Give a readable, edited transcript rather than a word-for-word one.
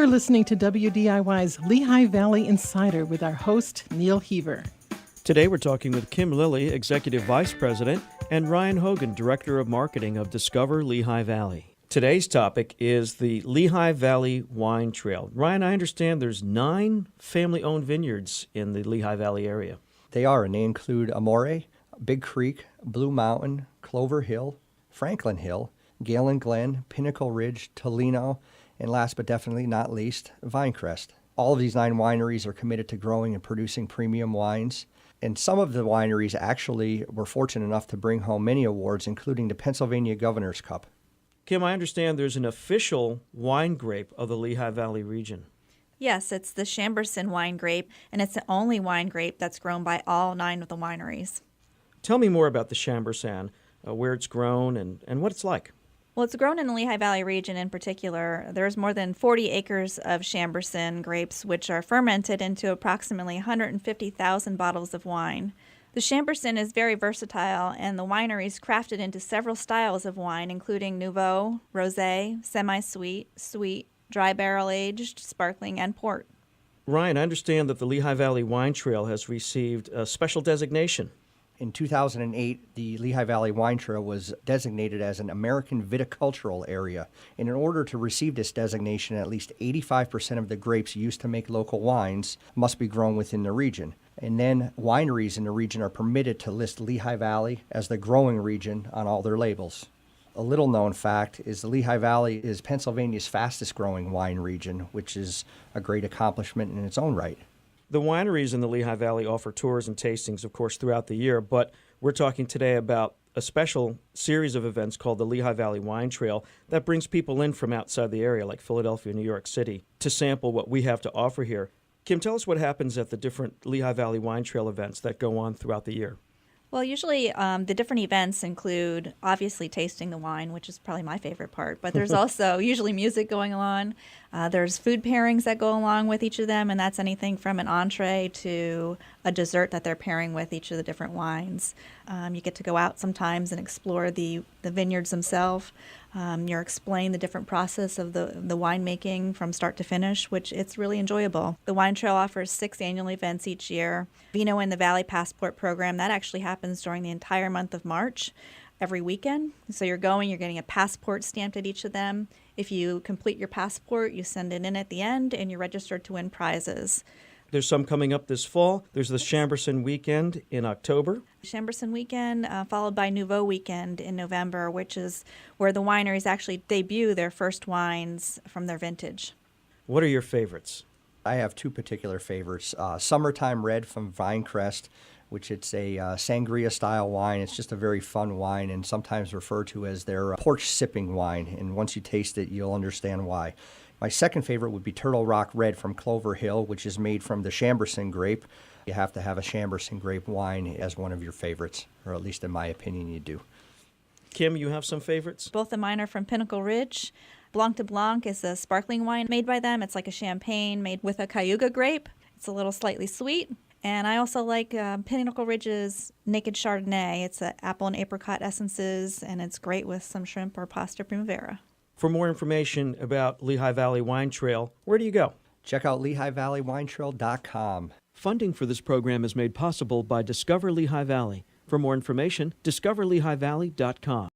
You're listening to WDIY's Lehigh Valley Insider with our host, Neil Heaver. Today we're talking with Kim Lilly, Executive Vice President, and Ryan Hogan, Director of Marketing of Discover Lehigh Valley. Today's topic is the Lehigh Valley Wine Trail. Ryan, I understand there's 9 family-owned vineyards in the Lehigh Valley area. They are, and they include Amore, Big Creek, Blue Mountain, Clover Hill, Franklin Hill, Galen Glen, Pinnacle Ridge, Tolino, and last but definitely not least, Vinecrest. All of these 9 wineries are committed to growing and producing premium wines. And some of the wineries actually were fortunate enough to bring home many awards, including the Pennsylvania Governor's Cup. Kim, I understand there's an official wine grape of the Lehigh Valley region. Yes, it's the Chambourcin wine grape, and it's the only wine grape that's grown by all 9 of the wineries. Tell me more about the Chambourcin, where it's grown and what it's like. Well, it's grown in the Lehigh Valley region in particular. There's more than 40 acres of Chambourcin grapes, which are fermented into approximately 150,000 bottles of wine. The Chambourcin is very versatile, and the wineries crafted into several styles of wine, including Nouveau, Rosé, semi-sweet, sweet, dry barrel-aged, sparkling, and port. Ryan, I understand that the Lehigh Valley Wine Trail has received a special designation. In 2008, the Lehigh Valley Wine Trail was designated as an American viticultural area. And in order to receive this designation, at least 85% of the grapes used to make local wines must be grown within the region. And then wineries in the region are permitted to list Lehigh Valley as the growing region on all their labels. A little known fact is the Lehigh Valley is Pennsylvania's fastest growing wine region, which is a great accomplishment in its own right. The wineries in the Lehigh Valley offer tours and tastings, of course, throughout the year, but we're talking today about a special series of events called the Lehigh Valley Wine Trail that brings people in from outside the area, like Philadelphia, New York City, to sample what we have to offer here. Kim, tell us what happens at the different Lehigh Valley Wine Trail events that go on throughout the year. Well, usually the different events include, obviously, tasting the wine, which is probably my favorite part, but there's also usually music going on. There's food pairings that go along with each of them, and that's anything from an entree to a dessert that they're pairing with each of the different wines. You get to go out sometimes and explore the vineyards themselves. You're explained the different process of the winemaking from start to finish, which it's really enjoyable. The Wine Trail offers 6 annual events each year. Vino in the Valley Passport program, that actually happens during the entire month of March, every weekend. So you're getting a passport stamped at each of them. If you complete your passport, you send it in at the end, and you're registered to win prizes. There's some coming up this fall. There's the Chambourcin weekend in October. Chambourcin weekend, followed by Nouveau weekend in November, which is where the wineries actually debut their first wines from their vintage. What are your favorites? I have 2 particular favorites. Summertime Red from Vinecrest, which it's a sangria-style wine. It's just a very fun wine and sometimes referred to as their porch sipping wine. And once you taste it, you'll understand why. My second favorite would be Turtle Rock Red from Clover Hill, which is made from the Chambourcin grape. You have to have a Chambourcin grape wine as one of your favorites, or at least in my opinion, you do. Kim, you have some favorites? Both of mine are from Pinnacle Ridge. Blanc de Blanc is a sparkling wine made by them. It's like a champagne made with a Cayuga grape. It's a little slightly sweet. And I also like Pinnacle Ridge's Naked Chardonnay. It's apple and apricot essences, and it's great with some shrimp or pasta primavera. For more information about Lehigh Valley Wine Trail, where do you go? Check out LehighValleyWineTrail.com. Funding for this program is made possible by Discover Lehigh Valley. For more information, discoverlehighvalley.com.